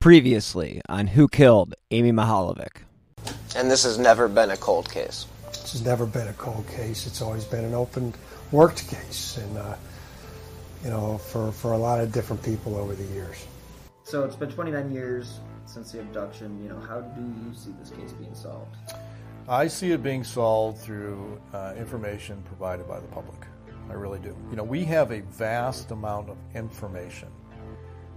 Previously on Who Killed Amy Mihaljevic. And this has never been a cold case. This has never been a cold case. It's always been an open, worked case, and for a lot of different people over the years. So it's been 29 years since the abduction. How do you see this case being solved? I see it being solved through information provided by the public. I really do. We have a vast amount of information,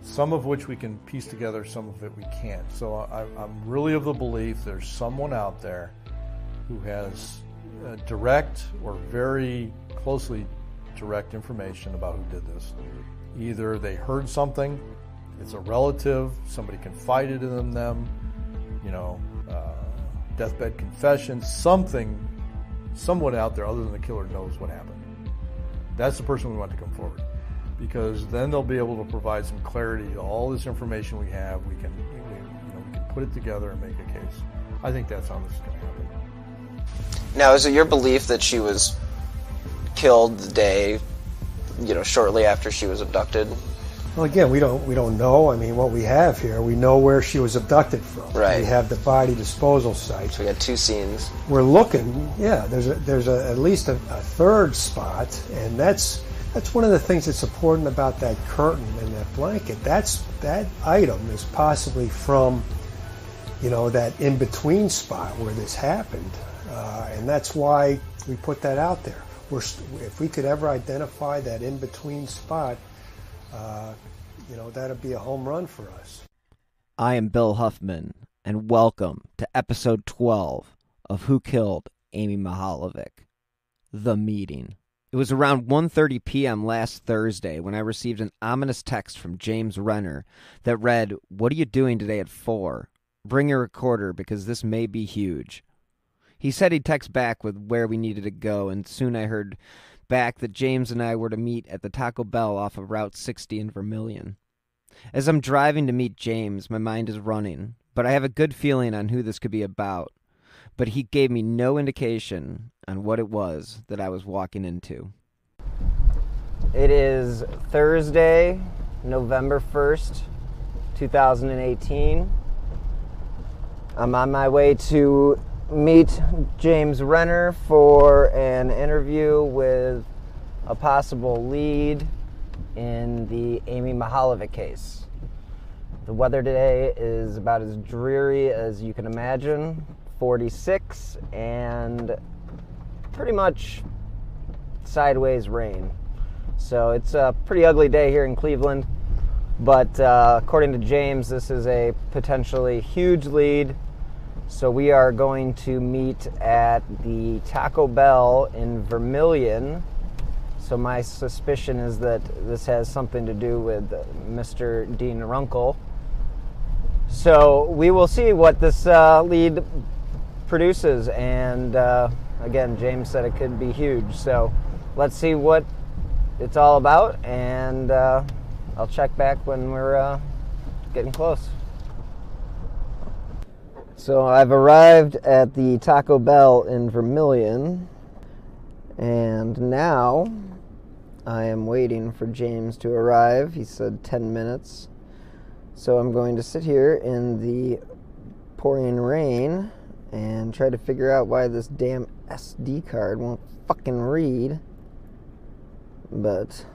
some of which we can piece together, some of it we can't. So I'm really of the belief there's someone out there who has direct or very closely direct information about who did this. Either they heard something, it's a relative, somebody confided in them, deathbed confession, someone out there other than the killer knows what happened. That's the person we want to come forward, because then they'll be able to provide some clarity to all this information we have. We can put it together and make a case. I think that's how this is going to happen. Now, is it your belief that she was killed the day, shortly after she was abducted? Well, again, we don't know. I mean, what we have here, we know where she was abducted from. Right. We have the body disposal site. So we got two scenes. We're looking. Yeah, there's at least a third spot, and that's one of the things that's important about that curtain and that blanket. That item is possibly from, that in between spot where this happened, and that's why we put that out there. If we could ever identify that in between spot, that'd be a home run for us. I am Bill Huffman, and welcome to episode 12 of Who Killed Amy Mihaljevic, The Meeting. It was around 1:30 p.m. last Thursday when I received an ominous text from James Renner that read, "What are you doing today at 4? Bring your recorder because this may be huge." He said he'd text back with where we needed to go, and soon I heard back that James and I were to meet at the Taco Bell off of Route 60 in Vermilion. As I'm driving to meet James, my mind is running, but I have a good feeling on who this could be about. But he gave me no indication on what it was that I was walking into. It is Thursday, November 1st, 2018. I'm on my way to meet James Renner for an interview with a possible lead in the Amy Mihaljevic case. The weather today is about as dreary as you can imagine, 46, and pretty much sideways rain. So it's a pretty ugly day here in Cleveland, but according to James, this is a potentially huge lead. So we are going to meet at the Taco Bell in Vermilion. So my suspicion is that this has something to do with Mr. Dean Runkle. So we will see what this lead produces. And again, James said it could be huge. So let's see what it's all about. And I'll check back when we're getting close. So I've arrived at the Taco Bell in Vermilion, and now I am waiting for James to arrive. He said 10 minutes. So I'm going to sit here in the pouring rain and try to figure out why this damn SD card won't fucking read. But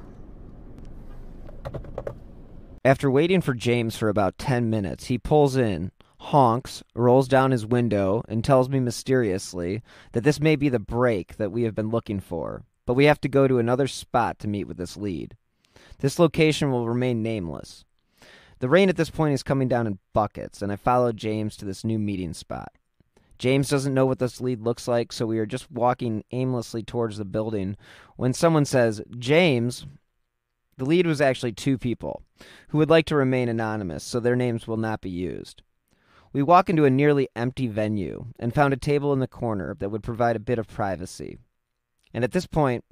after waiting for James for about 10 minutes, he pulls in, honks, rolls down his window, and tells me mysteriously that this may be the break that we have been looking for, but we have to go to another spot to meet with this lead. This location will remain nameless. The rain at this point is coming down in buckets, and I follow James to this new meeting spot. James doesn't know what this lead looks like, so we are just walking aimlessly towards the building when someone says, "James." The lead was actually two people who would like to remain anonymous, so their names will not be used. We walk into a nearly empty venue and found a table in the corner that would provide a bit of privacy. And at this point,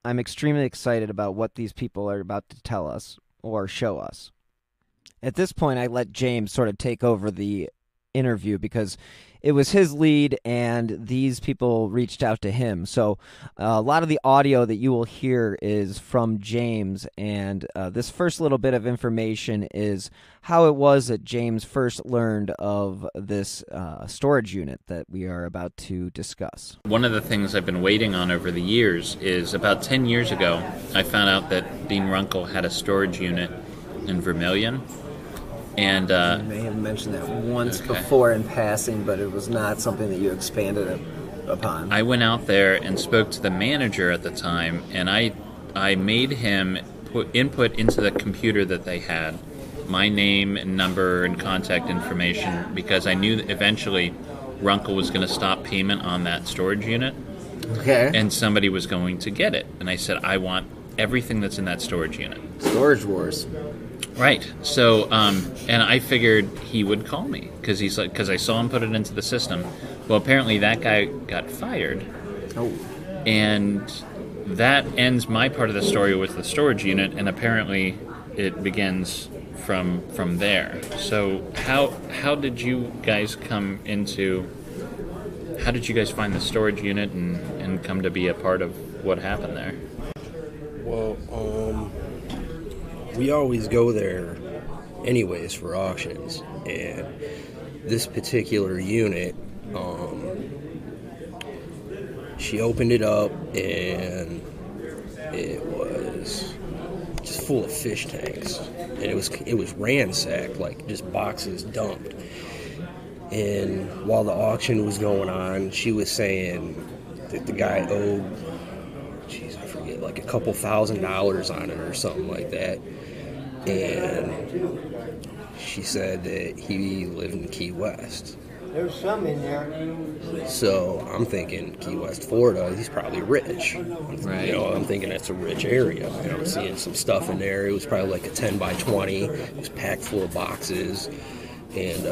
I'm extremely excited about what these people are about to tell us or show us. At this point, I let James sort of take over the interview because it was his lead and these people reached out to him. So a lot of the audio that you will hear is from James, and this first little bit of information is how it was that James first learned of this storage unit that we are about to discuss. One of the things I've been waiting on over the years is about 10 years ago, I found out that Dean Runkle had a storage unit in Vermilion. And You may have mentioned that once before in passing, but it was not something that you expanded upon. I went out there and spoke to the manager at the time, and I made him input into the computer that they had my name and number and contact information, because I knew that eventually Runkle was going to stop payment on that storage unit. Okay. And somebody was going to get it. And I said, I want everything that's in that storage unit. Storage Wars. Right. So, and I figured he would call me because I saw him put it into the system. Well, apparently that guy got fired. Oh. And that ends my part of the story with the storage unit, and apparently it begins from there. So, how did you guys come into? How did you guys find the storage unit and come to be a part of what happened there? Well, we always go there anyways for auctions, and this particular unit, she opened it up and it was just full of fish tanks, and it was ransacked, like just boxes dumped. And while the auction was going on, she was saying that the guy owed, I forget, like a couple $1,000s on it or something like that. And she said that he lived in Key West. There's some in there. So I'm thinking Key West, Florida, he's probably rich. Right. You know, I'm thinking that's a rich area. You know, I'm seeing some stuff in there. It was probably like a 10 by 20. It was packed full of boxes. And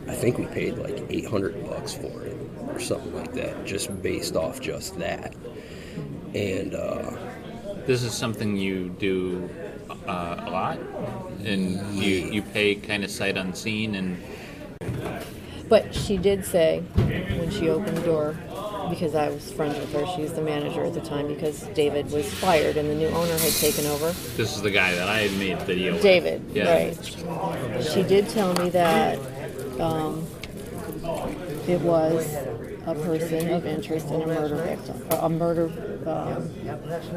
I think we paid like $800 for it or something like that, just based off just that. And This is something you do a lot, and you pay kind of sight unseen, and But she did say when she opened the door, because I was friends with her, she was the manager at the time, because David was fired and the new owner had taken over. this is the guy that I made the video with. David, Yeah. right. She did tell me that it was a person of interest in a murder victim,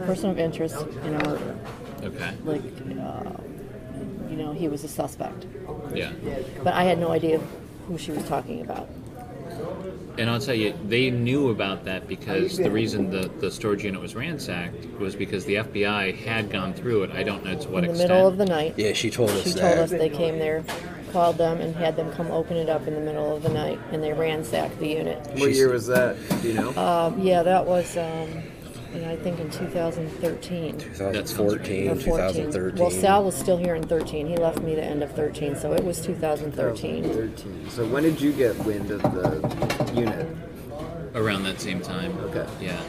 person of interest in a murder. Okay. Like, he was a suspect. Yeah. But I had no idea who she was talking about. And I'll tell you, they knew about that because the reason the storage unit was ransacked was because the FBI had gone through it. I don't know to what In the extent. middle of the night. yeah, she told us She that. told us they came there, called them, and had them come open it up in the middle of the night, and they ransacked the unit. What year was that? Do you know? Yeah, that was, I think in 2013. 2014, Or 14. 2013. Well, Sal was still here in 13. He left me the end of 13, so it was 2013. 13. So when did you get wind of the unit? Around that same time. Okay. Yeah.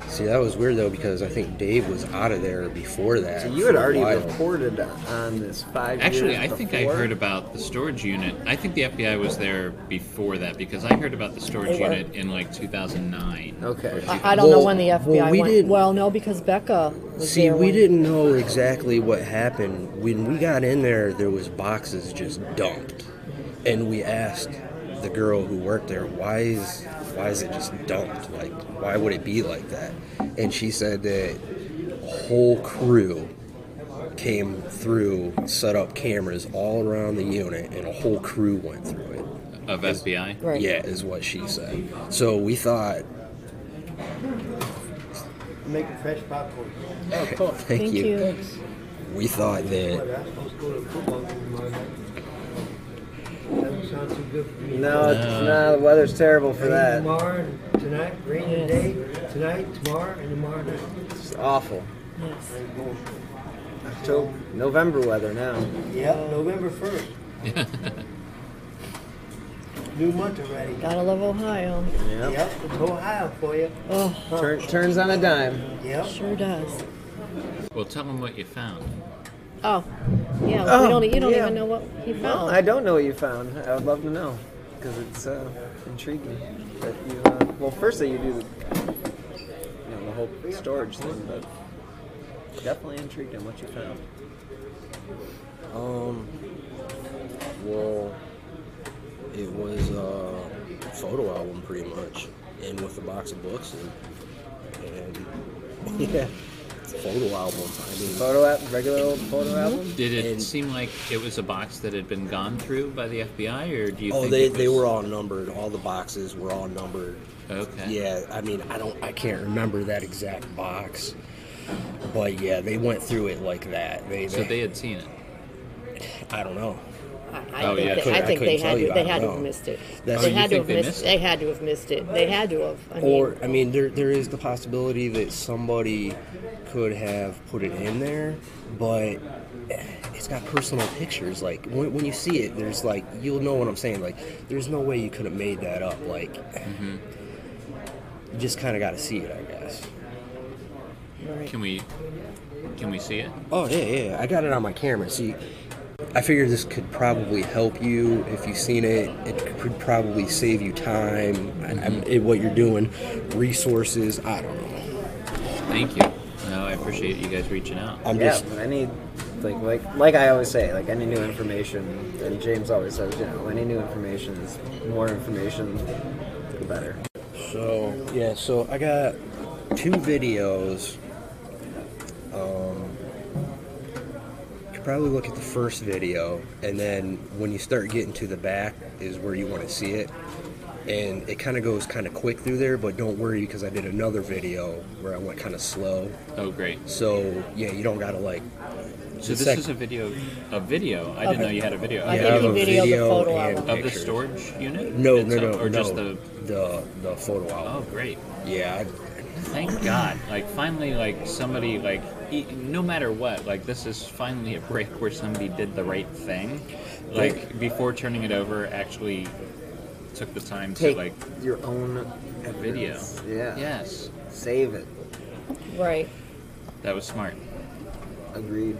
See, that was weird, though, because I think Dave was out of there before that. So you had for a already while. reported on this 5 Actually, years I think I before? heard about the storage unit. I think the FBI was there before that because I heard about the storage They were. unit in like 2009. Okay. I don't know Well- when the FBI well, we went. didn't- Well, no, because Becca was See, there. we when- didn't know exactly what happened. When we got in there was boxes just dumped. And we asked the girl who worked there, why is it just dumped? Like, why would it be like that? And she said that a whole crew came through, set up cameras all around the unit, and a whole crew went through it. Of FBI? Right. Yeah, is what she said. So we thought, Making fresh popcorn. oh, cool. Thank Thank you. you. We thought that Let's go to football game tomorrow night. Doesn't sound too good for me. No, no, the weather's terrible for Rain that. tomorrow and tonight, rain today, tonight, tomorrow, and tomorrow night. It's awful. Yes. October, November weather now. Yep, November 1st. New month already. Gotta love Ohio. Yep. Yep, it's Ohio for you. Oh, Turns on a dime. Yep. sure does. Well, tell them what you found. Oh, Yeah, Oh, you don't yeah. even know what he found. Well, I don't know what you found. I would love to know because it's intriguing. That you, well, first that you do the whole storage thing, but definitely intrigued on what you found. Well, it was a photo album pretty much, and with a box of books, and yeah, it's a photo album. I mean, Regular old photo album. Did it seem like it was a box that had been gone through by the FBI, or do you think they were all numbered. All the boxes were all numbered. Okay. Yeah, I mean, I can't remember that exact box, but yeah, they went through it like that. So they had seen it. I don't know. I think they had to have missed it. They had to have missed it. They had to have. I mean, there is the possibility that somebody could have put it in there, but it's got personal pictures. Like when you see it, there's like, you'll know what I'm saying. Like, there's no way you could have made that up. Like, you just kind of got to see it, I guess. Right. Can we see it? Oh yeah. I got it on my camera. See, I figured this could probably help you if you've seen it. It could probably save you time, what you're doing, resources. I don't know. Thank you. No, I appreciate you guys reaching out. I need like I always say, like any new information, and James always says, any new information is more information, the better. So I got 2 videos. You probably look at the first video, and then when you start getting to the back is where you want to see it. And it kind of goes kind of quick through there, but don't worry because I did another video where I went kind of slow. Oh, great. So, yeah, you don't got to like... So this is a video? I didn't know you had a video. I think you videoed the photo album. Of the storage unit? No. Or just the photo album. Oh, great. Yeah. Thank God. Like, finally, like, somebody, like, no matter what, like, this is finally a break where somebody did the right thing. Like, before turning it over, actually took the time to, like... your own video. Yeah. Yes. Save it. Right. That was smart. Agreed.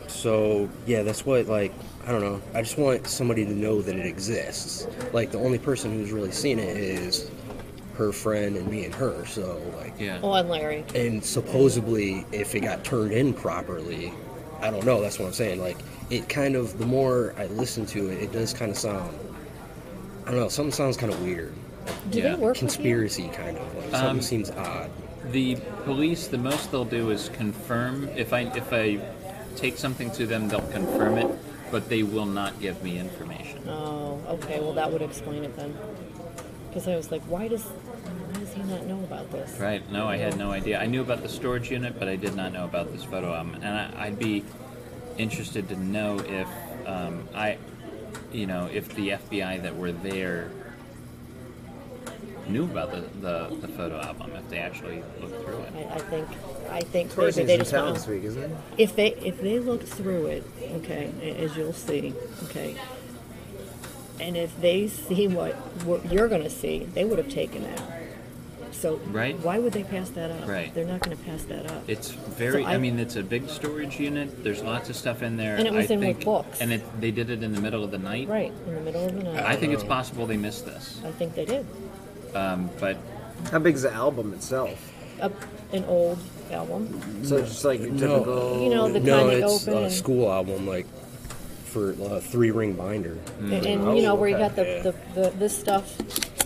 So, yeah, that's what, like, I don't know. I just want somebody to know that it exists. Like, the only person who's really seen it is her friend and me and her, so, like... Yeah. Oh, and Larry. And supposedly, if it got turned in properly, I don't know, that's what I'm saying. Like, it kind of, the more I listen to it, it does kind of sound... I don't know, something sounds kind of weird. Do they work conspiracy, kind of. Like, something seems odd. The police, the most they'll do is confirm. If I take something to them, they'll confirm it, but they will not give me information. Oh, okay. Well, that would explain it then. Because I was like, why does he not know about this? Right. No, I had no idea. I knew about the storage unit, but I did not know about this photo album. And I'd be interested to know if if the FBI that were there knew about the photo album, if they actually looked through it. I think Towards maybe they in just town want this week, isn't it? if they looked through it, okay, as you'll see, okay, and if they see what you're going to see, they would have taken it. So right? Why would they pass that up? Right. They're not going to pass that up. It's very. I mean, it's a big storage unit. There's lots of stuff in there. And it was with books. And they did it in the middle of the night. Right, in the middle of the night. I think it's possible they missed this. I think they did. But how big's the album itself? An old album. So it's just like your typical. The kind that it's open a school album, like for a 3-ring binder. And where you got this stuff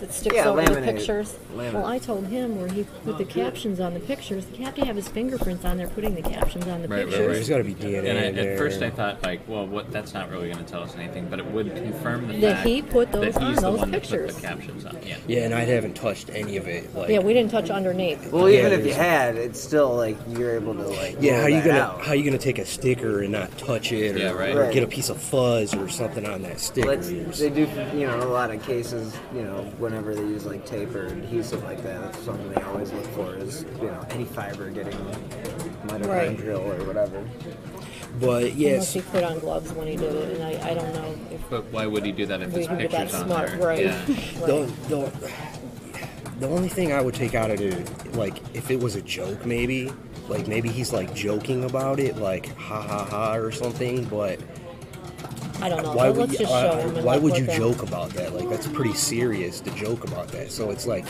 that sticks over laminated. the pictures. Well, I told him where he put the captions on the pictures. You have to have his fingerprints on there putting the captions on the pictures. Right. There's got to be DNA and in at first there. I thought, like, well, that's not really going to tell us anything, but it would confirm the That fact he put those that he's on the those one pictures. that put the captions on. Yeah. Yeah, and I haven't touched any of it. Like, Yeah, we didn't touch underneath. Well, even Yeah, if you had, it's still like you're able to like. yeah, roll how you gonna take a sticker and not touch it, or, Yeah, right. or Right. get a piece of fuzz or something on that sticker? They do, a lot of cases, whenever they use like tape or adhesive like that, that's something they always look for is, any fiber getting mitochondrial or whatever. But Unless yes, he put on gloves when he did it, and I don't know if But why would he do that if his we did that picture's on smart, there? right? Yeah. the only thing I would take out of it, like if it was a joke, maybe, like maybe he's like joking about it, like ha ha ha or something. But I don't know. why Well, would let's you, just show him. And why let- would let you them- joke about that? Like that's pretty serious to joke about that. So it's like,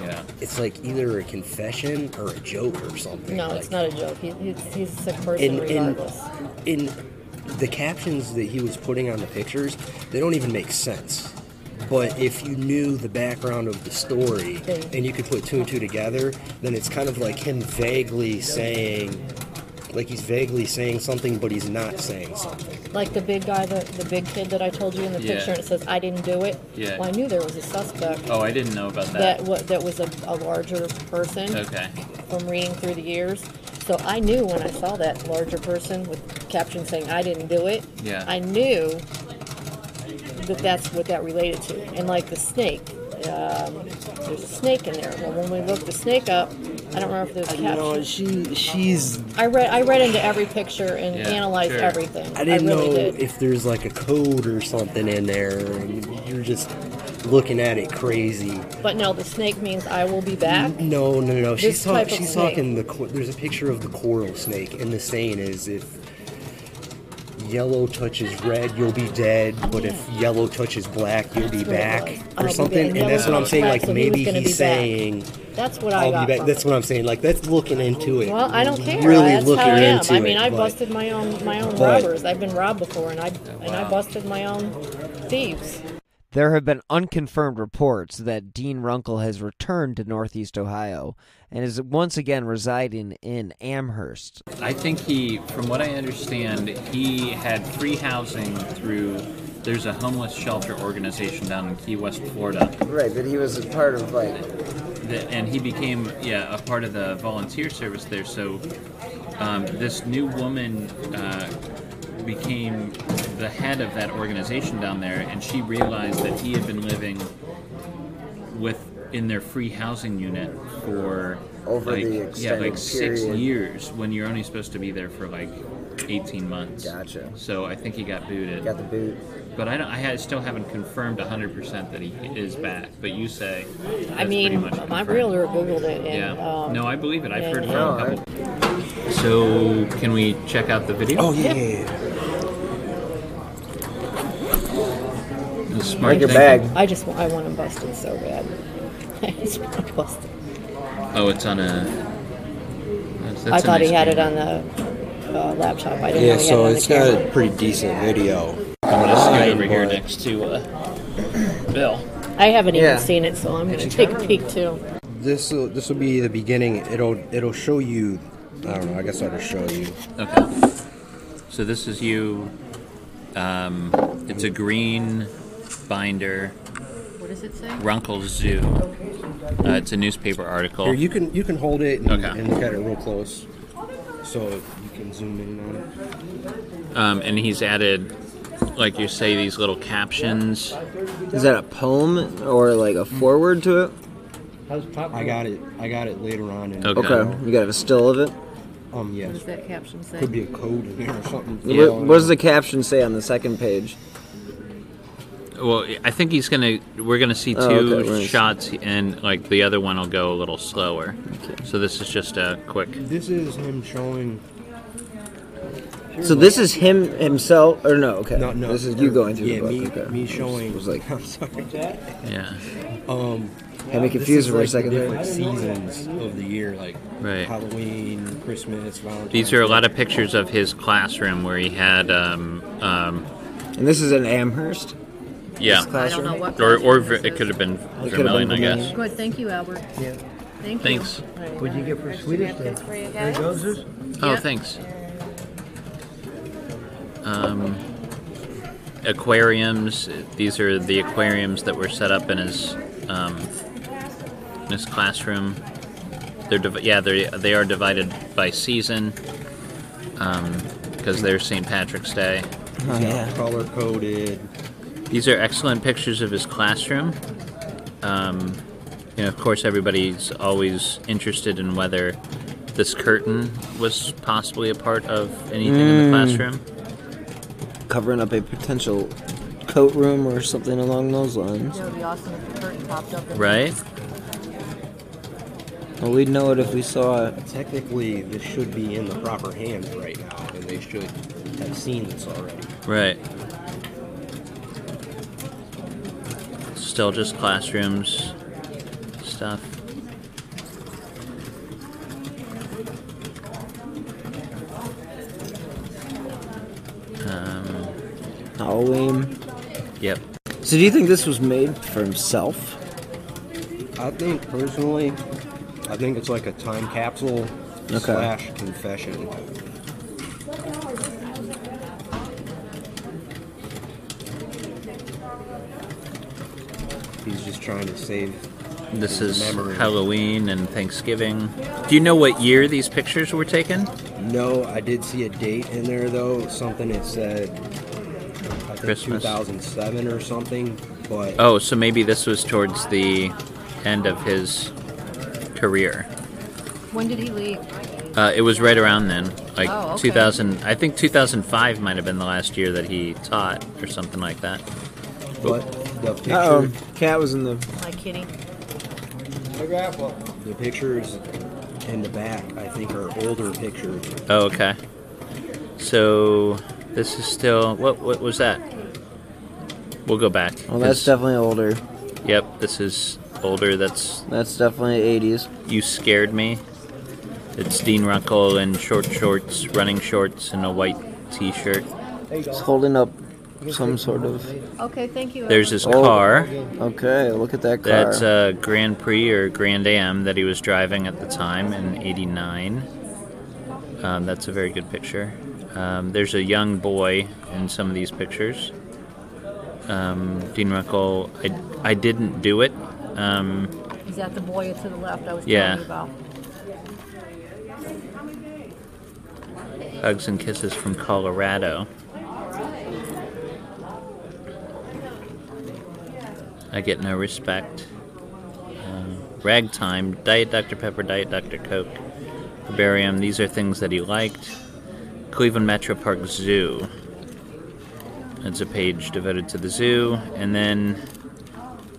Yeah. it's like either a confession or a joke or something. No, like, it's not a joke. He's a sick person regardless. in the captions that he was putting on the pictures, they don't even make sense. But if you knew the background of the story and you could put two and two together, then it's kind of like him vaguely saying, like he's vaguely saying something, but he's not saying something. Like the big guy, the big kid that I told you in the Yeah. picture, and it says, "I didn't do it." Yeah. Well, I knew there was a suspect. Oh, I didn't know about that. That was a larger person. Okay. From reading through the years. So I knew when I saw that larger person with caption saying, "I didn't do it." Yeah. I knew that's what that related to. And like the snake, there's a snake in there. Well, when we looked the snake up, I don't remember if there's a caption. No, she's. I read into every picture and Yeah, analyzed sure. everything. I didn't really know did. if there's like a code or something in there, and you're just looking at it crazy. But no, the snake means I will be back. No. This type of She's snake. talking there's a picture of the coral snake, and the saying is if yellow touches red, you'll be dead, but if yellow touches black, you'll be That's what it back, was. or I'll be something. back. And that's what I'm Yellow saying. touches Like black, so he was maybe gonna he's be back. saying, That's what I "I'll got. be back." from That's it. what I'm saying. Like that's looking into it. Well, I don't care. Really That's looking how I am. into I mean, it, I but- busted my own but- robbers. I've been robbed before, and I Wow. busted my own thieves. There have been unconfirmed reports that Dean Runkle has returned to Northeast Ohio and is once again residing in Amherst. I think from what I understand, he had free housing through. There's a homeless shelter organization down in Key West, Florida. Right, that he was a part of, like... And he became, a part of the volunteer service there. So this new woman became the head of that organization down there, and she realized that he had been living in their free housing unit for Over the extended 6 period. years when you're only supposed to be there for like 18 months. Gotcha. So I think he got booted. Got the boot. But I still haven't confirmed 100% that he is back. But you say that's I mean, pretty much my confirmed. realtor Googled it, and Yeah. No, I believe it. I've heard and- from a couple. So can we check out the video? Oh yeah. Smart Like your thinking. bag. I want him busted so bad. I just want him busted. Oh, it's on a. That's I a thought he nice had it screen. on the laptop. I didn't Yeah, know he had so it on it's the got camera. a pretty decent video. I'm gonna scoot Fine, over here but- next to Bill. I haven't Yeah. even seen it, so I'm going to take a peek too. This will be the beginning. It'll show you. I don't know. I guess I'll just show you. Okay. So this is you. It's a green binder. What does it say? Runkle Zoo. It's a newspaper article. Here, you can hold it and, Okay. and look at it real close, so you can zoom in on it. And he's added, like you say, these little captions. Is that a poem or like a foreword to it? I got it later on. In, Okay. Okay, you got a still of it? Yes. What does that caption say? Could be a code in there or something. What does the caption say on the second page? Well, I think we're gonna see two okay, right. shots, and like the other one will go a little slower. So this is just a quick. This is him showing. So this is him himself, or no? Okay, No. This is you going through yeah, the book. me okay. showing. It was like I'm sorry. Yeah. had me confused for a like second the there. different seasons of the year, like Right. Halloween, Christmas, Valentine's. These are a lot of pictures of his classroom where he had, And this is in Amherst. yeah, I don't know what. or it could have been been Vermilion, I guess. Vermilion. Good, thank you, Albert. Yeah. Thank you. Thanks. What'd you get for Swedish? Napkins for you guys? Roses? Oh, Yeah. thanks. Aquariums. These are the aquariums that were set up in his classroom. They are divided by season because they're St. Patrick's Day. Oh yeah. color coded. These are excellent pictures of his classroom. Of course, everybody's always interested in whether this curtain was possibly a part of anything in the classroom. Covering up a potential coat room or something along those lines. It would be awesome if the curtain popped up. Right? Well, we'd know it if we saw it. Technically, this should be in the proper hands right now, and they should have seen this already. Right. Still just classrooms stuff. Halloween. Yep. So do you think this was made for himself? I think, personally, it's like a time capsule slash confession. He's just trying to save This his is memory. Halloween and Thanksgiving. Do you know what year these pictures were taken? No, I did see a date in there, though. Something it said, I think Christmas. 2007 or something. But Oh, so maybe this was towards the end of his career. When did he leave? It was right around then, like Oh, okay. 2000. I think 2005 might have been the last year that he taught, or something like that. but the picture, Uh-oh. Cat was in the... My kitty. the pictures in the back, I think, are older pictures. Oh, okay. So this is still what was that? We'll go back. Well, that's 'cause- definitely older. Yep, this is older. That's That's definitely 80s. You Scared Me. It's Dean Runkle in short shorts, running shorts, and a white T-shirt. He's holding up some sort of... Okay, thank you. There's his Oh. car. Okay, look at that car. That's a Grand Prix or Grand Am that he was driving at the time in '89. That's a very good picture. There's a young boy in some of these pictures. Dean Runkle, I didn't do it. Is that the boy to the left I was Yeah. telling you about? Hugs and Kisses from Colorado. I Get No Respect. Ragtime, Diet Dr. Pepper, Diet Dr. Coke, Herbarium. These are things that he liked. Cleveland Metro Park Zoo. It's a page devoted to the zoo. And then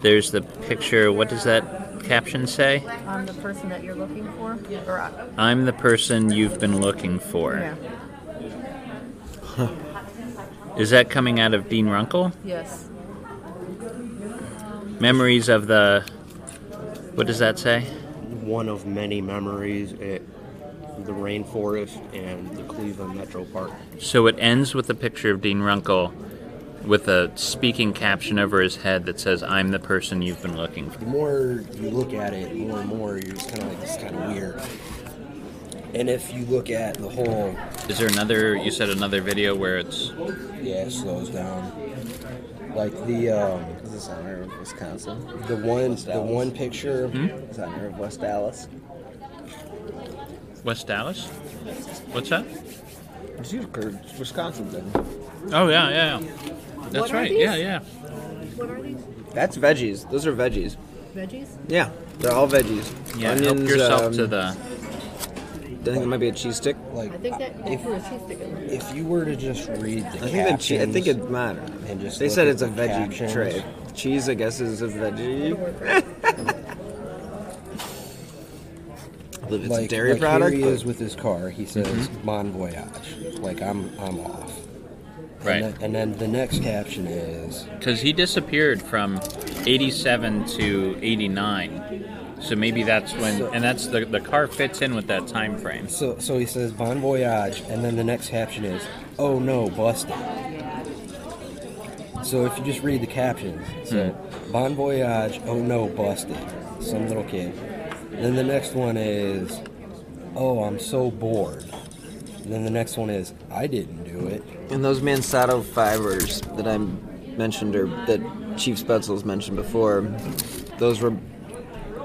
there's the picture. What does that caption say? I'm the person that you're looking for? Or, I'm the person you've been looking for. yeah. Is that coming out of Dean Runkle? Yes. Memories of the... What does that say? One of many memories at the rainforest and the Cleveland Metro Park. So it ends with a picture of Dean Runkle with a speaking caption over his head that says, I'm the person you've been looking for. The more you look at it, more and more, you're just kind of like, this is kind of weird. And if you look at the whole... Is there another, you said another video where it's... Yeah, it slows down. Like the Is this honor of Wisconsin? the one picture. Is that honor of West Dallas? West Dallas? What's that? It's Wisconsin thing. Oh, yeah. That's What are right. these? Yeah. What are these? That's veggies. Those are veggies. Veggies? Yeah, they're all veggies. Yeah, Onions, help yourself to the... I think it might be a cheese stick. Like I think that they threw a cheese stick in there. if you were to just read the I think it mattered. and just They look said at it's a the veggie captions. tray. Cheese, I guess, is a veggie. I believe it's a dairy like product. Here he but- is with his car. He says "Bon voyage." Like I'm off. Right. And then the next caption is Because he disappeared from 87 to 89. So maybe that's when... And that's the car fits in with that time frame. so he says "Bon voyage," and then the next caption is "Oh no, busted." So if you just read the captions, so "Bon voyage," "Oh no, busted," some little kid. Then the next one is "Oh, I'm so bored." And then the next one is "I didn't do it." And those Mansato fibers that I mentioned, or that Chief Spetzel's mentioned before, those were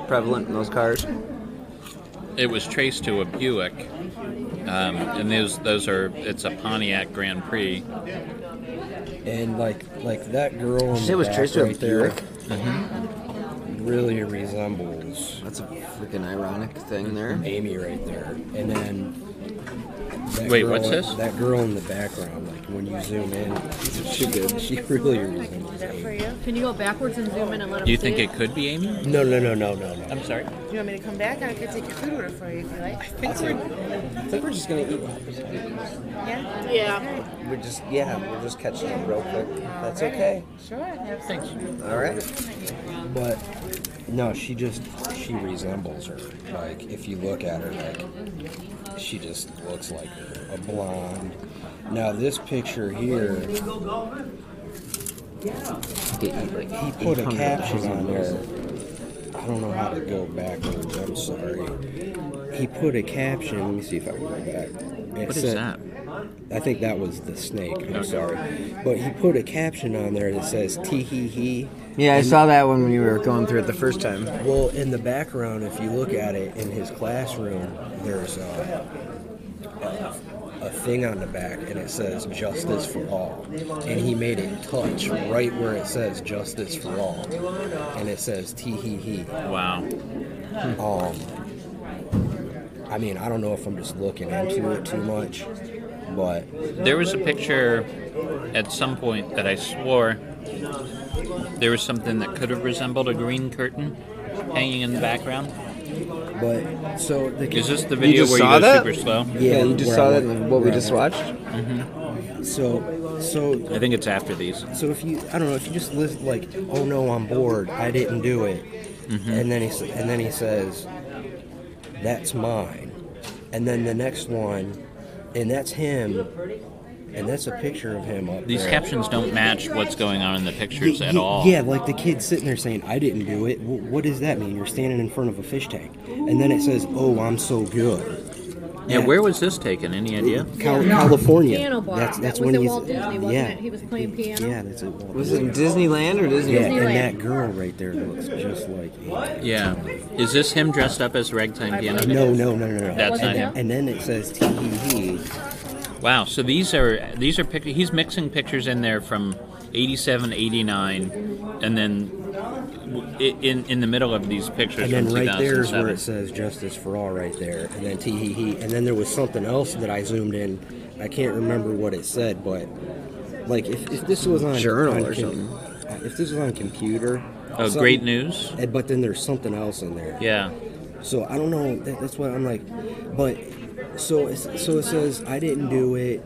prevalent in those cars. It was traced to a Buick. And those are... It's a Pontiac Grand Prix. And like that girl in say the it was back traced to a right there Buick? really resembles That's a freaking ironic thing there. Amy right there. And then Wait, girl, what's this? That girl in the background, like when you zoom in, she really resembles Amy. Can you go backwards and zoom in and let them Do you see think it? it could be Amy? No. I'm sorry. Do you want me to come back? I can take your food order for you if you like. I think we're just gonna eat. Yeah? Yeah. We're just catching up real quick. That's okay. Sure. Thanks. All right. But no, she resembles her. Like if you look at her, like she just looks like her, a blonde. Now this picture here, he put a caption on there. I don't know how to go backwards. I'm sorry. He put a caption. Let me see if I can go back. What is that? I think that was the snake. I'm sorry, but he put a caption on there that says "tee hee hee." Yeah, I saw that one when you were going through it the first time. Well, in the background, if you look at it in his classroom, there's a thing on the back, and it says "Justice for All," and he made it touch right where it says "Justice for All," and it says "tee hee hee." Wow. I mean, I don't know if I'm just looking into it too much, but There was a picture at some point that I swore there was something that could have resembled a green curtain hanging in the background. so Is this the video just where you saw go that? super slow? Yeah, you just where saw I that went- in what we where I just went. watched. So I think it's after these. So if you, I don't know, if you just list like, "Oh no, I'm bored. I didn't do it," and then he says, "That's mine," and then the next one, and that's him, and that's a picture of him up These there. captions don't match what's going on in the pictures at all. Yeah, like the kid sitting there saying, "I didn't do it." What does that mean? You're standing in front of a fish tank, and then it says, "Oh, I'm so good." Yeah, where was this taken? Any idea? California. Piano bar. That's That was when at he's Walt Disney, wasn't it? He was playing piano? Yeah, that's it. Walt Was it Disney. in Disneyland or Disney? Yeah, Disneyland. and that girl right there looks just like Amy. Yeah. Is this him dressed up as ragtime piano? No. That's not him. And then it says "tee hee hee." Wow. So these are pictures. He's mixing pictures in there from 87, 89, and then in the middle of these pictures And then from right there is where 2007. it says "Justice for All" right there, and then "tee hee hee." And then there was something else that I zoomed in. I can't remember what it said, but like if this was on Journal on or something. if this was on computer. Oh, something- great news. But then there's something else in there. Yeah. So I don't know. That's what I'm like. But so it says I didn't do it.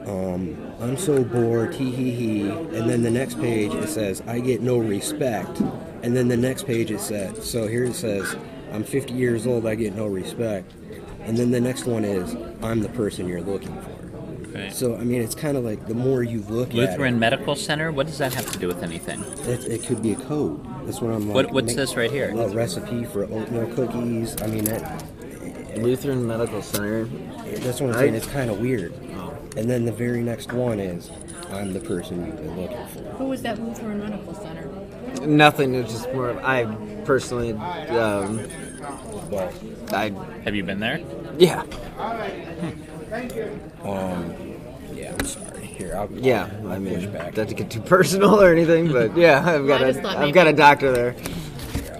I'm so bored. Tee hee hee. And then the next page it says I get no respect. And then the next page it says, so here it says I'm 50 years old. I get no respect. And then the next one is I'm the person you're looking for. Right. So I mean, it's kind of like the more you look Lutheran at Medical Center. What does that have to do with anything? it could be a code. That's what I'm like. What's this right here? A recipe for oatmeal cookies. I mean, Lutheran Medical Center. that's what I'm saying. It's kind of weird. And then the very next one is, I'm the person you've been looking for. Who was that Lutheran Medical Center? Nothing. It's just more. I personally, But I Have you been there? yeah. yeah, I'm sorry. Here, I'll Yeah, I'll I mean, push back. not to get too personal or anything, but yeah, I've got I just thought I've got a maybe- doctor there.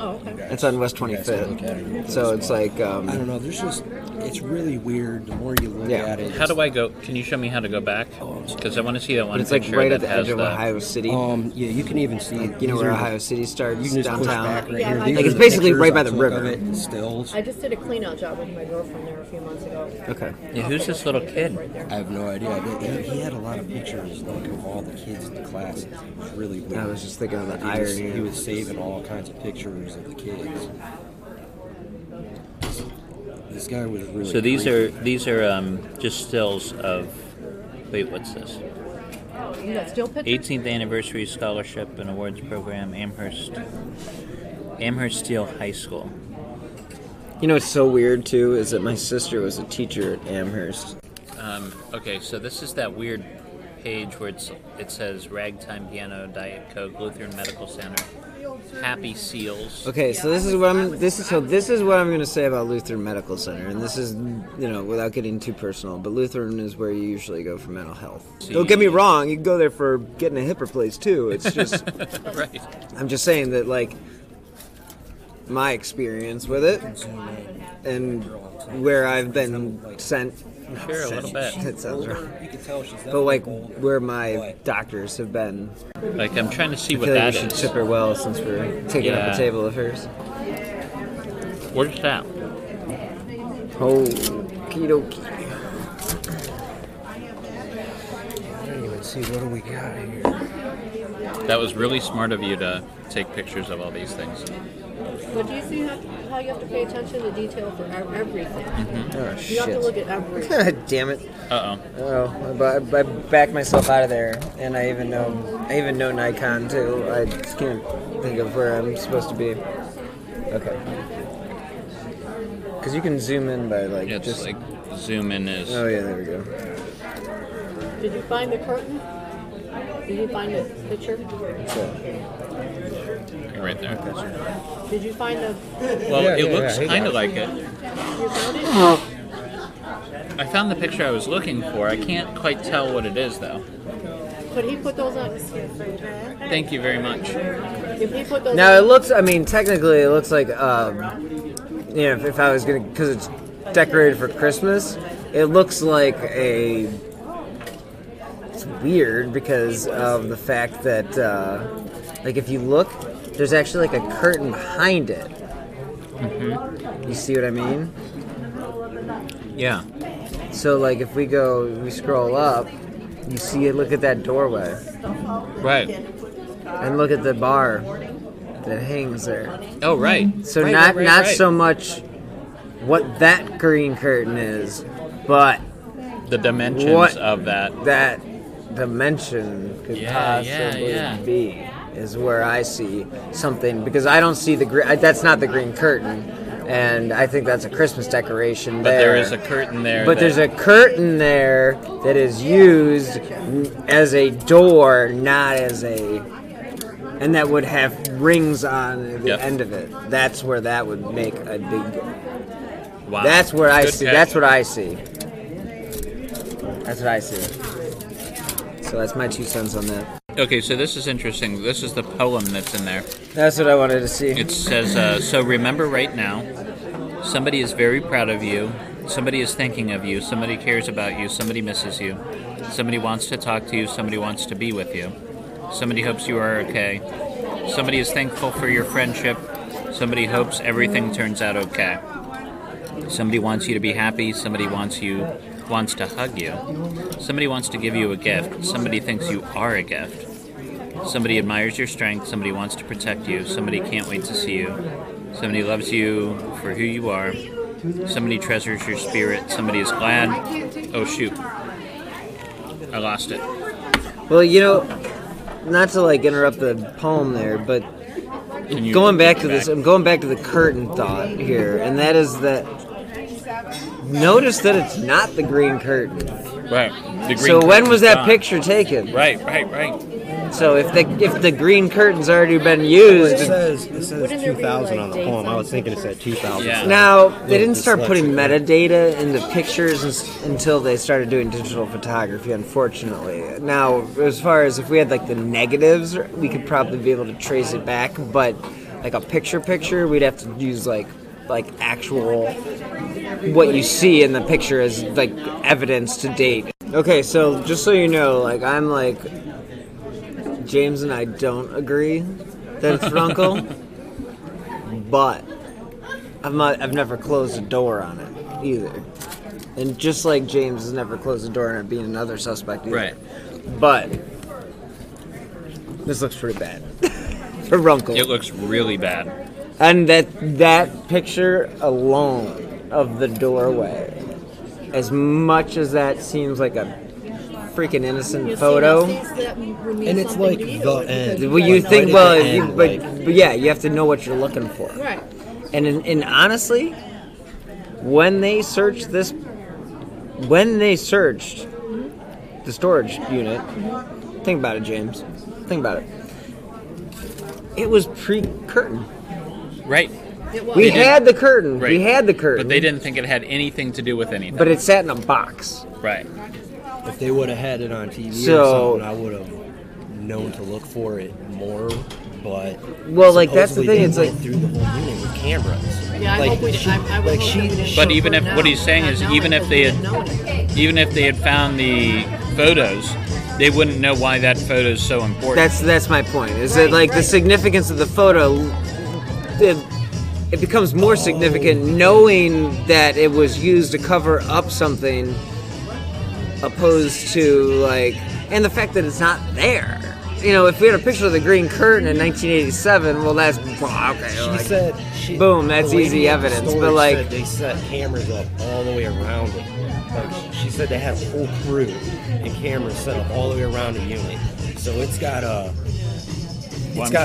Oh, okay. It's on West You guys can look at it. 25th, so it's like I don't know. There's just, it's really weird. The more you look Yeah. at it, How do I go? Can you show me how to go back? Because I want to see that one it's like picture right that at the has edge of the. Ohio City. Yeah, you can even see. You know these where are Ohio the- City starts You can just push downtown. back right Yeah, here. like These it's are the basically pictures right by I the took river. of it, stills. I just did a clean out job with my girlfriend there a few months ago. Okay. Yeah, who's this little kid? I have no idea. He had a lot of pictures like of all the kids in the classes. It was really weird. I was just thinking of the He was- irony. He was saving all kinds of pictures of the kids. This guy was really. So these creepy. are just stills of. Wait, what's this? You got still pictures? 18th anniversary scholarship and awards program, Amherst Steel High School. You know what's so weird too is that my sister was a teacher at Amherst. Okay, so this is that weird page where it says Ragtime Piano, Diet Coke, Lutheran Medical Center, Happy Seals. Okay, so this is what I'm going to say about Lutheran Medical Center, and this is, without getting too personal, but Lutheran is where you usually go for mental health. Don't get me wrong, you can go there for getting a hip replaced too. It's just Right. I'm just saying that, like, my experience with it and where I've been sent Sure, a little bit. That sounds wrong. You can tell she's But like where my doctors have been. Like, I'm trying to see I what feel like that we should is. tip her well since we're taking up Yeah. a table of hers. Where's that? Okie dokie. I don't even see what do we got here. That was really smart of you to take pictures of all these things. But do you see how you have to pay attention to detail for everything? Oh, You have to shit. look at everything. Damn it. Uh-oh. Oh, I backed myself out of there, and I even know Nikon too. I just can't think of where I'm supposed to be. Okay. Because you can zoom in by like It's just. like zoom in is. Oh yeah, there we go. Did you find the curtain? Did you find the picture? Right there. Did you find the? Well, Yeah, it yeah, looks yeah, kind of like it. You found it? I found the picture I was looking for. I can't quite tell what it is, though. Could he put those on? Thank you very much. If he put those Now on, it looks. I mean, technically, it looks like. If I was gonna, because it's decorated for Christmas, it looks like a. It's weird because of the fact that, like, if you look, there's actually like a curtain behind it. Mm-hmm. You see what I mean? Yeah. So, like, if we scroll up, you see it. Look at that doorway, Right. and look at the bar that hangs there. Oh, right. So Right, not right. so much what that green curtain is, but The dimensions what of that. that dimension could possibly be is where I see something, because I don't see that's not the green curtain, and I think that's a Christmas decoration But there. there is a curtain there. But there's a curtain there that is used as a door, not as a, and that would have rings on the Yep. end of it. That's where that would make a big. Wow. That's where I Good see. catch. That's what I see. That's what I see. So that's my 2 cents on that. Okay, so this is interesting. This is the poem that's in there. That's what I wanted to see. It says, so remember right now, somebody is very proud of you, somebody is thinking of you, somebody cares about you, somebody misses you, somebody wants to talk to you, somebody wants to be with you, somebody hopes you are okay, somebody is thankful for your friendship, somebody hopes everything turns out okay, somebody wants you to be happy, somebody wants to hug you, somebody wants to give you a gift, somebody thinks you are a gift, somebody admires your strength, somebody wants to protect you, somebody can't wait to see you, somebody loves you for who you are, somebody treasures your spirit, somebody is glad. Oh shoot, I lost it. Well, not to like interrupt the poem there, but Can you going back take to it this, I'm going back to the curtain thought here, and that is that. Notice that it's not the green curtain. Right. The green So when was curtain's that gone. picture taken? Right. So if the green curtain's already been used, It says Wouldn't there be, 2000 on like, the dates poem. I on was thinking it said 2000. Yeah. now they didn't start Dyslexic. putting metadata in the pictures until they started doing digital photography, unfortunately. Now, as far as if we had like the negatives, we could probably be able to trace it back, but like a picture, we'd have to use like actual what you see in the picture as like evidence to date. Okay, so just so you know, like I'm like James and I don't agree that it's Runkel, but I've never closed a door on it either. And just like James has never closed a door on it being another suspect either. Right. But this looks pretty bad for Runkel. It looks really bad. And that picture alone of the doorway, as much as that seems like a freaking innocent you see, photo, that would mean And it's something like to you, the because end. you well, you don't think, know well, anything. end, but like- yeah, you have to know what you're looking for. Right. And honestly, when they searched the storage unit, think about it, James. Think about it. It was pre-curtain. Right. It was. We did- had the curtain. Right. We had the curtain. But they didn't think it had anything to do with anything. But it sat in a box. Right. If they would have had it on TV So- or something, I would have known to look for it more. But Well, like, that's the supposedly thing, they it's like- went through the whole unit with cameras. Yeah, I Like, hope we. she- I would like hope she- that we didn't But know even for if now. what he's saying is Not even knowing if they we had- didn't know anything. even if they had found the photos, they wouldn't know why that photo is so important. That's my point. Is that like the significance of the photo? It becomes more significant knowing that it was used to cover up something, opposed to like, and the fact that it's not there. You know, if we had a picture of the Green Curtain in 1987, well, that's okay. She like, said, boom, that's the lady easy at the evidence. store But like, said they set cameras up all the way around it. Like she said, they had a whole crew and cameras set up all the way around the unit. So it's got to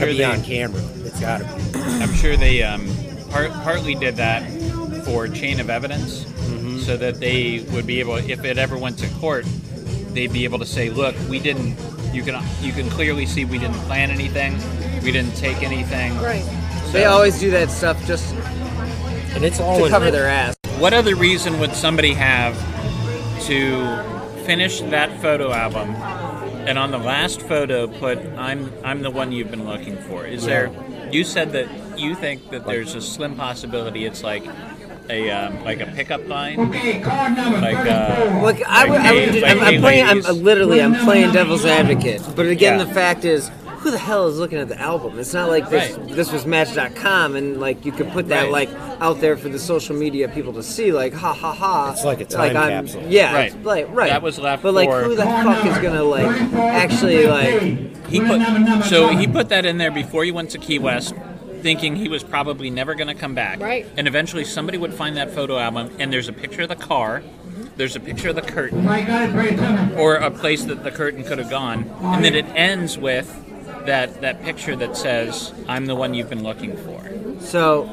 be on camera. It's got to be. I'm sure they partly did that for chain of evidence, so that they would be able, if it ever went to court, they'd be able to say, look, we didn't. You can clearly see we didn't plan anything. We didn't take anything. Right. So, they always do that stuff just And it's all to cover their ass. what other reason would somebody have to finish that photo album and on the last photo put I'm the one you've been looking for? Is there? You said that you think that there's a slim possibility it's like a pickup line. Look, I'm playing devil's advocate. But again, the fact is, who the hell is looking at the album? It's not like this was Match.com and like you could put that like out there for the social media people to see, like ha ha ha. It's like a time capsule. Yeah, Right. Right. That was left but like, for- who the fuck is gonna like actually like? He put that in there before he went to Key West, thinking he was probably never going to come back. Right. And eventually somebody would find that photo album, and there's a picture of the car, there's a picture of the curtain, or a place that the curtain could have gone, and then it ends with that picture that says, I'm the one you've been looking for. So,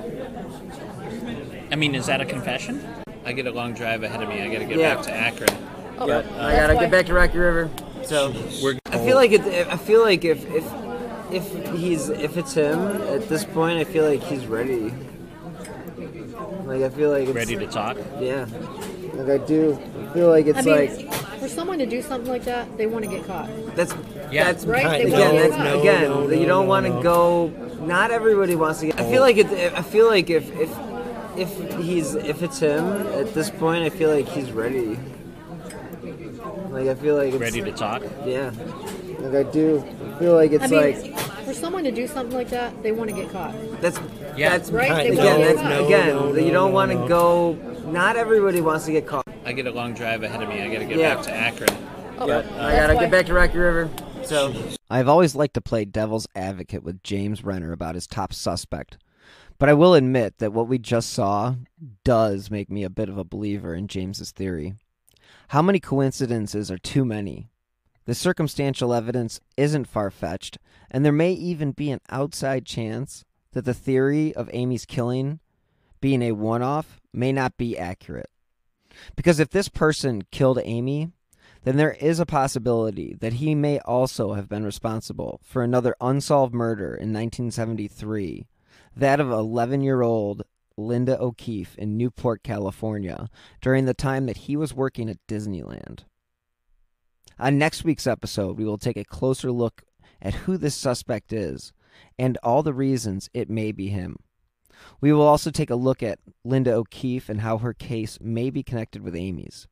I mean, is that a confession? I get a long drive ahead of me. I got to get back to Akron. Oh, I gotta get back to Rocky River. So I feel like if it's him at this point, I feel like he's ready. Like I feel like it's, Ready to talk? Yeah, like I do. I feel like it's for someone to do something like that, they want to get caught. that's Right? They again. want to That's get caught. again. You don't want to go. Not everybody wants to get. I feel like if it's him at this point, I feel like he's ready. Like I feel like it's, Ready to talk? Yeah, like I do. I feel like it's for someone to do something like that, they want to get caught. that's Right? They again. want to That's get caught. again. You don't want to go. Not everybody wants to get caught. I get a long drive ahead of me. I got to get back to Akron. Oh, I gotta get back to Rocky River. So I've always liked to play devil's advocate with James Renner about his top suspect, but I will admit that what we just saw does make me a bit of a believer in James's theory. How many coincidences are too many? The circumstantial evidence isn't far-fetched, and there may even be an outside chance that the theory of Amy's killing being a one-off may not be accurate. Because if this person killed Amy, then there is a possibility that he may also have been responsible for another unsolved murder in 1973, that of 11-year-old Linda O'Keefe in Newport, California, during the time that he was working at Disneyland. On next week's episode, we will take a closer look at who this suspect is and all the reasons it may be him. We will also take a look at Linda O'Keefe and how her case may be connected with Amy's.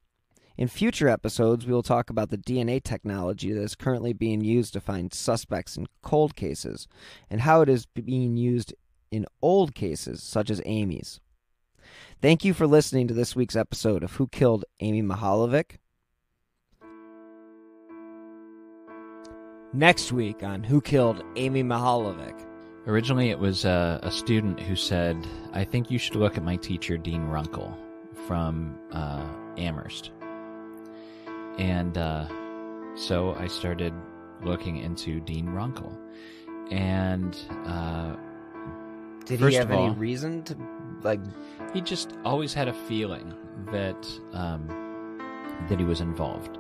In future episodes, we will talk about the DNA technology that is currently being used to find suspects in cold cases and how it is being used in old cases such as Amy's. Thank you for listening to this week's episode of Who Killed Amy Mihaljevic. Next week on Who Killed Amy Mihaljevic. Originally, it was a student who said, I think you should look at my teacher, Dean Runkle, from Amherst. And so I started looking into Dean Runkle. And Did first he have of all, any reason to, like... he just always had a feeling that that he was involved.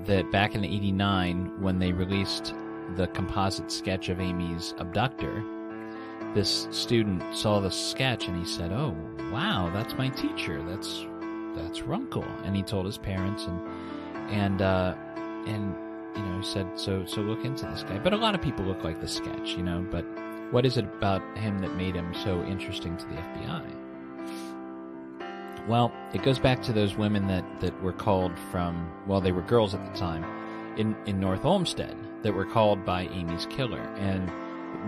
That back in '89, when they released the composite sketch of Amy's abductor, this student saw the sketch and he said, "Oh, wow, that's my teacher. That's Runkle." And he told his parents, and you know, he said, "So look into this guy." But a lot of people look like the sketch, you know. But what is it about him that made him so interesting to the FBI? Well, it goes back to those women that were called from, well, they were girls at the time, in North Olmsted, that were called by Amy's killer. And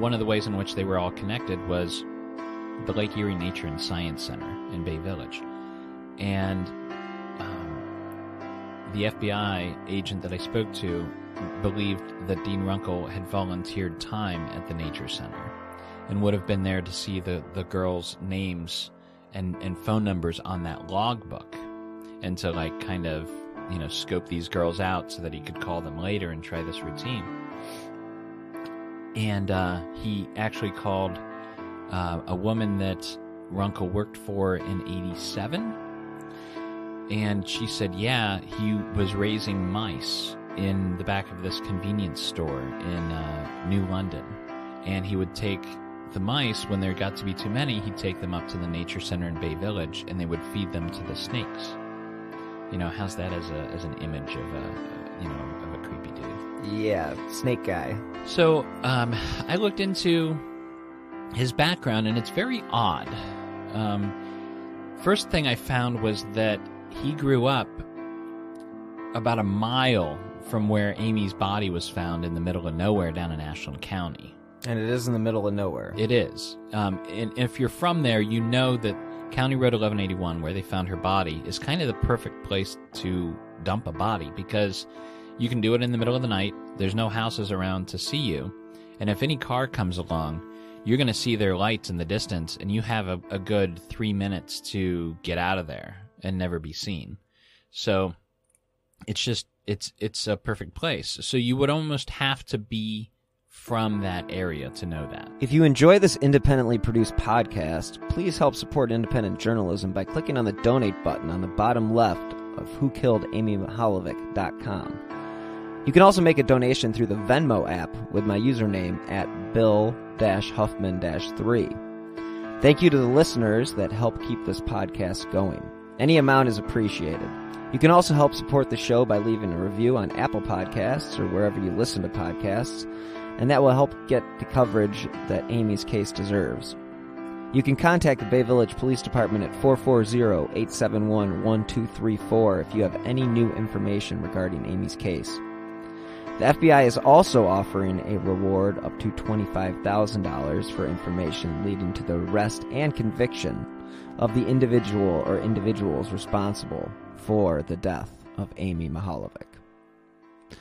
one of the ways in which they were all connected was the Lake Erie Nature and Science Center in Bay Village. And the FBI agent that I spoke to believed that Dean Runkle had volunteered time at the Nature Center and would have been there to see the girls' names and phone numbers on that logbook, and to like kind of, you know, scope these girls out so that he could call them later and try this routine. And he actually called a woman that Runkle worked for in '87, and she said, yeah, he was raising mice in the back of this convenience store in New London, and he would take the mice, when there got to be too many, he'd take them up to the Nature Center in Bay Village, and they would feed them to the snakes. You know, how's that as an image of a creepy dude? Yeah, snake guy. So I looked into his background, and it's very odd. First thing I found was that he grew up about a mile from where Amy's body was found in the middle of nowhere down in Ashland County. And it is in the middle of nowhere. It is. And if you're from there, you know that County Road 1181, where they found her body, is kind of the perfect place to dump a body, because you can do it in the middle of the night. There's no houses around to see you. And if any car comes along, you're going to see their lights in the distance, and you have a good 3 minutes to get out of there and never be seen. So it's just, it's a perfect place. So you would almost have to be from that area to know that. If you enjoy this independently produced podcast, please help support independent journalism by clicking on the donate button on the bottom left of whokilledamymihaljevic.com. You can also make a donation through the Venmo app with my username at Bill-Huffman-3. Thank you to the listeners that help keep this podcast going. Any amount is appreciated. You can also help support the show by leaving a review on Apple Podcasts or wherever you listen to podcasts, and that will help get the coverage that Amy's case deserves. You can contact the Bay Village Police Department at 440-871-1234 if you have any new information regarding Amy's case. The FBI is also offering a reward up to $25,000 for information leading to the arrest and conviction of the individual or individuals responsible for the death of Amy Mihaljevic.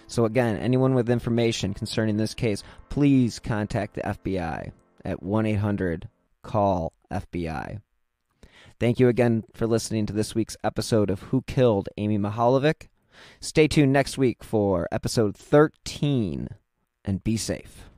So again, anyone with information concerning this case, please contact the FBI at 1-800-CALL-FBI. Thank you again for listening to this week's episode of Who Killed Amy Mihaljevic. Stay tuned next week for episode 13, and be safe.